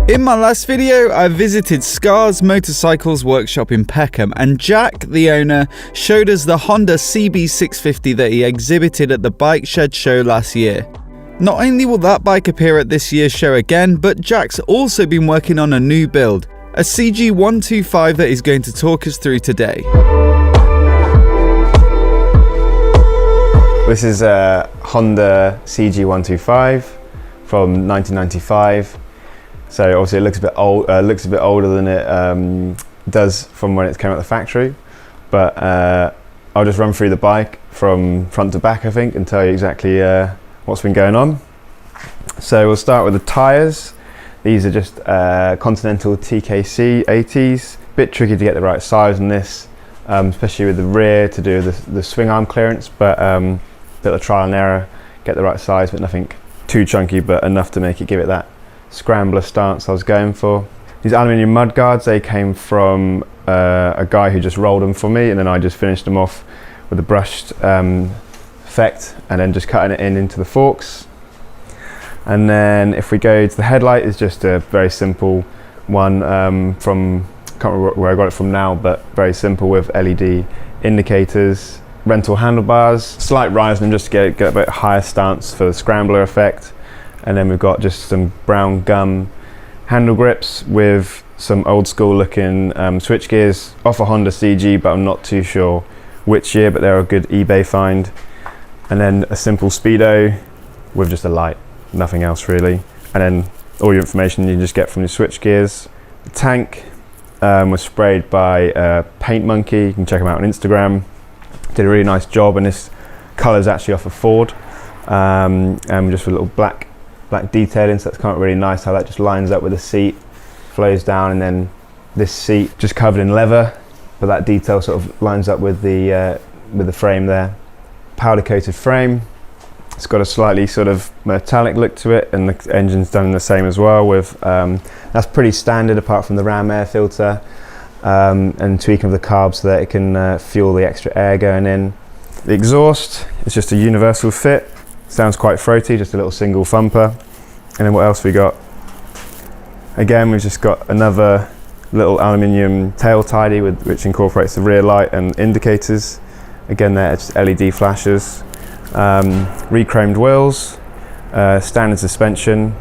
In my last video, I visited Scar's Motorcycles workshop in Peckham, and Jack, the owner, showed us the Honda Cg 650 that he exhibited at the Bike Shed show last year. Not only will that bike appear at this year's show again, but Jack's also been working on a new build, a Cg 125 that he's going to talk us through today. This is a Honda Cg 125 from 1995. So obviously it looks a bit old. Looks a bit older than it does from when it came out of the factory. But I'll just run through the bike from front to back, I think, and tell you exactly what's been going on. So we'll start with the tyres. These are just Continental TKC 80s. Bit tricky to get the right size on this, especially with the rear to do the swing arm clearance. But bit of trial and error, get the right size, but nothing too chunky, but enough to make it give it that scrambler stance I was going for. These aluminium mud guards, they came from a guy who just rolled them for me, and then I just finished them off with a brushed effect, and then just cutting it into the forks. And then if we go to the headlight, it's just a very simple one from, can't remember where I got it from now, but very simple with LED indicators, rental handlebars, slight rise in them just to get a bit higher stance for the scrambler effect. And then we've got just some brown gum handle grips with some old school looking switch gears off a Honda Cg, but I'm not too sure which year, but they're a good eBay find. And then a simple speedo with just a light, nothing else really. And then all your information you just get from your switch gears. The tank was sprayed by Paint Monkey. You can check them out on Instagram. Did a really nice job, and this colour's actually off a Ford. And just with a little black detailing, so that's kind of really nice how that just lines up with the seat, flows down, and then this seat just covered in leather, but that detail sort of lines up with the frame there. Powder coated frame. It's got a slightly sort of metallic look to it, and the engine's done the same as well. With that's pretty standard apart from the ram air filter and tweaking of the carb so that it can fuel the extra air going in. The exhaust is just a universal fit. Sounds quite throaty, just a little single thumper. And then what else we got? Again, we've just got another little aluminium tail tidy which incorporates the rear light and indicators. Again, they're just LED flashes. Re-chromed wheels, standard suspension,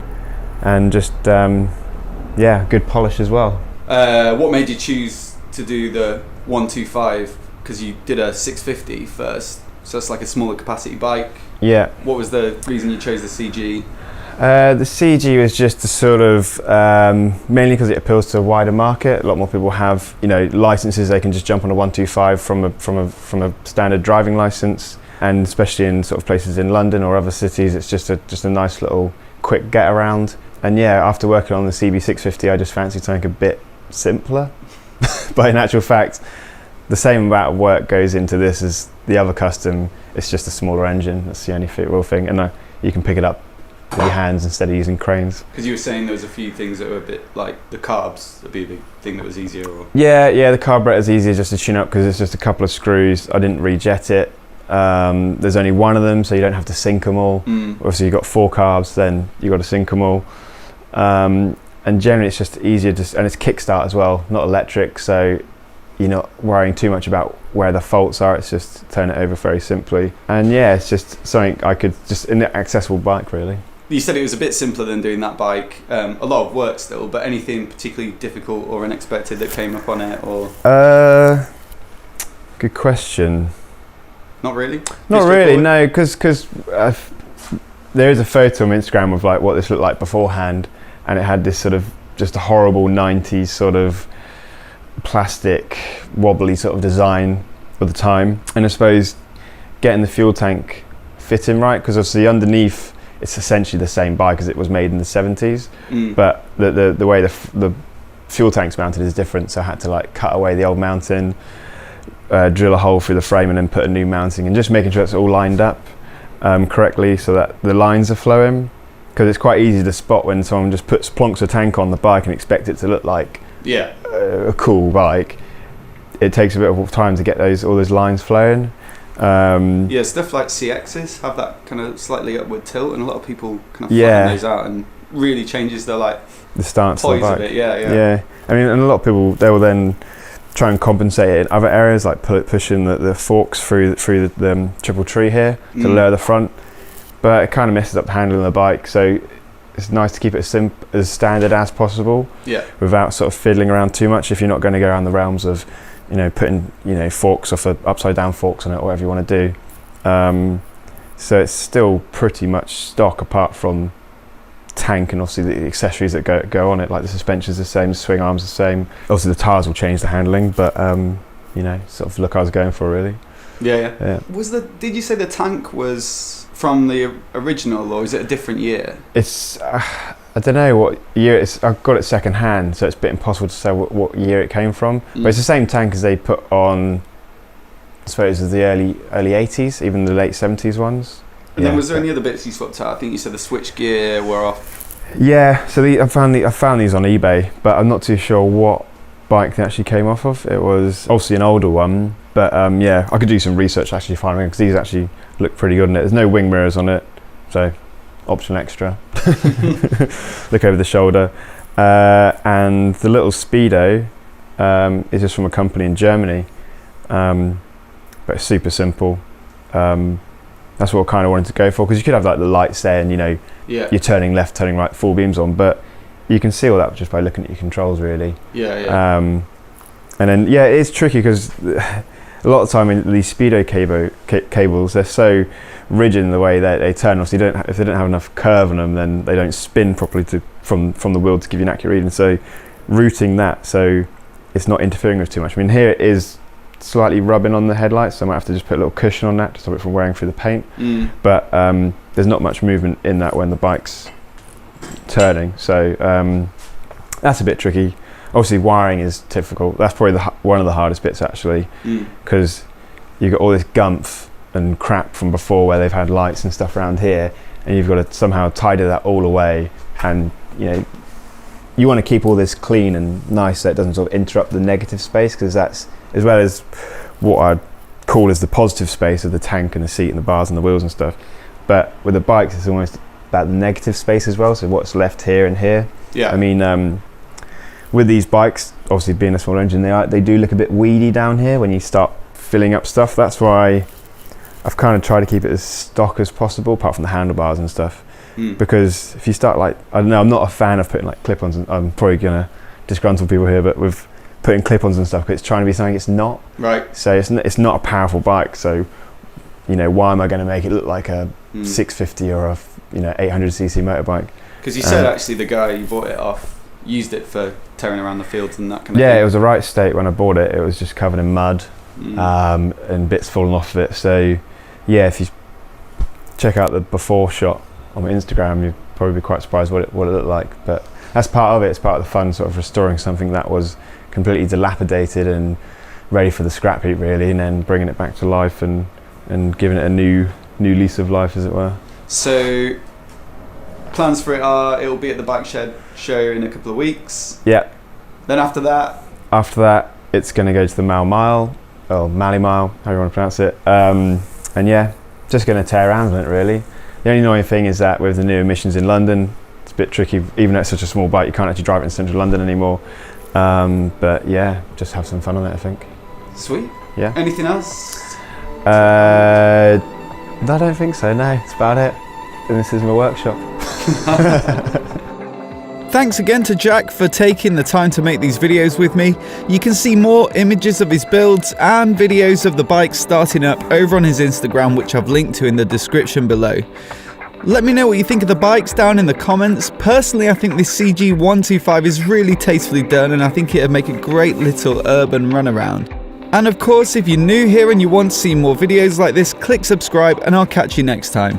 and just yeah, good polish as well. What made you choose to do the 125? Because you did a 650 first, so it's like a smaller capacity bike. Yeah. What was the reason you chose the Cg? The Cg was just to sort of mainly because it appeals to a wider market. A lot more people have, licenses. They can just jump on a 125 from a standard driving license, and especially in sort of places in London or other cities, it's just a nice little quick get around. And yeah, after working on the CB 650, I just fancied something a bit simpler. But in actual fact, the same amount of work goes into this as the other custom. It's just a smaller engine. That's the only real thing, and you can pick it up with your hands instead of using cranes. Because you were saying there was a few things that were a bit like the carbs would be the thing that was easier. Or yeah, the carburetor's easier just to tune up because it's just a couple of screws. I didn't rejet it. There's only one of them, so you don't have to sync them all. Obviously, you've got 4 carbs, then you've got to sync them all. And generally, it's just easier and it's kickstart as well, not electric, so you're not worrying too much about where the faults are. It's just turn it over very simply. And yeah, it's just something I could an accessible bike really. You said it was a bit simpler than doing that bike. A lot of work still, but anything particularly difficult or unexpected that came up on it, or? Good question. Not really? Not really, no, because there is a photo on Instagram of like what this looked like beforehand, and it had this sort of just a horrible 90s sort of plastic wobbly sort of design at the time. And I suppose getting the fuel tank fitting right, because obviously underneath it's essentially the same bike as it was made in the 70s, but the way the fuel tank's mounted is different, so I had to like cut away the old mounting, drill a hole through the frame, and then put a new mounting, and just making sure it's all lined up correctly so that the lines are flowing, because it's quite easy to spot when someone just plonks a tank on the bike and expect it to look like a cool bike. It takes a bit of time to get all those lines flowing. Stuff like CXs have that kind of slightly upward tilt, and a lot of people kind of flatten those out and really changes the stance of poise the bike. of it. Yeah. Yeah, I mean, and a lot of people, they will then try and compensate it in other areas, like pushing the forks through the triple tree here to lower the front, but it kind of messes up the handling of the bike. So it's nice to keep it as standard as possible, without sort of fiddling around too much. If you're not going to go around the realms of, putting forks off upside down forks on it, or whatever you want to do. So it's still pretty much stock, apart from tank and obviously the accessories that go on it, like the suspension's the same, the swing arm's the same. Obviously the tires will change the handling, but sort of look I was going for, really. Yeah. Did you say the tank was from the original, or is it a different year? It's I don't know what year it's. I've got it second hand, so it's a bit impossible to say what year it came from. But it's the same tank as they put on, I suppose, of the early 80s, even the late 70s ones. And then was there any other bits you swapped out? I think you said the switch gear were off. Yeah, so I found these on eBay, but I'm not too sure what bike they actually came off of. It was obviously an older one, but I could do some research actually finding them, because these actually look pretty good in it. There's no wing mirrors on it, so option extra. Look over the shoulder. And the little Speedo is just from a company in Germany, but it's super simple. That's what I kind of wanted to go for, because you could have like the lights there and you're turning left, turning right, full beams on, but you can see all that just by looking at your controls, really. And then it is tricky, because a lot of the time in these Speedo cables, they're so rigid in the way that they turn. Obviously, if they don't have enough curve on them, then they don't spin properly from the wheel to give you an accurate reading. So routing that so it's not interfering with too much. I mean, here it is slightly rubbing on the headlights, so I might have to just put a little cushion on that to stop it from wearing through the paint. But there's not much movement in that when the bike's turning, so that's a bit tricky. Obviously wiring is difficult. That's probably one of the hardest bits, actually, because you've got all this gumph and crap from before where they've had lights and stuff around here, and you've got to somehow tidy that all away, and you want to keep all this clean and nice so it doesn't sort of interrupt the negative space, because that's, as well as what I'd call as the positive space of the tank and the seat and the bars and the wheels and stuff. But with the bikes, it's almost about the negative space as well, so what's left here and here. I mean, with these bikes, obviously being a small engine, they do look a bit weedy down here when you start filling up stuff. That's why I've kind of tried to keep it as stock as possible, apart from the handlebars and stuff. Because if you start I don't know, I'm not a fan of putting clip-ons, and I'm probably gonna disgruntle people here, but with putting clip-ons and stuff, it's trying to be something it's not. Right. So it's not a powerful bike, so why am I going to make it look like a 650 or a 800cc motorbike? Because you said actually the guy you bought it off used it for tearing around the fields and that kind of thing. Yeah, it was the right state when I bought it. It was just covered in mud and bits falling off of it. So yeah, if you check out the before shot on my Instagram, you'd probably be quite surprised what it looked like. But that's part of it. It's part of the fun, sort of restoring something that was completely dilapidated and ready for the scrap heap, really, and then bringing it back to life and giving it a new lease of life, as it were. So plans for it are it'll be at the Bike Shed show in a couple of weeks. Yeah. Then after that it's going to go to the Mali Mile, however you want to pronounce it. And yeah, just going to tear around on it, really. The only annoying thing is that with the new emissions in London, it's a bit tricky. Even though it's such a small bike, you can't actually drive it in central London anymore. But yeah, just have some fun on it, I think. Sweet. Yeah. Anything else? I don't think so, no. That's about it. And this is my workshop. Thanks again to Jack for taking the time to make these videos with me. You can see more images of his builds and videos of the bike starting up over on his Instagram, which I've linked to in the description below. Let me know what you think of the bikes down in the comments. Personally, I think this CG125 is really tastefully done, and I think it'd make a great little urban runaround. And of course, if you're new here and you want to see more videos like this, click subscribe and I'll catch you next time.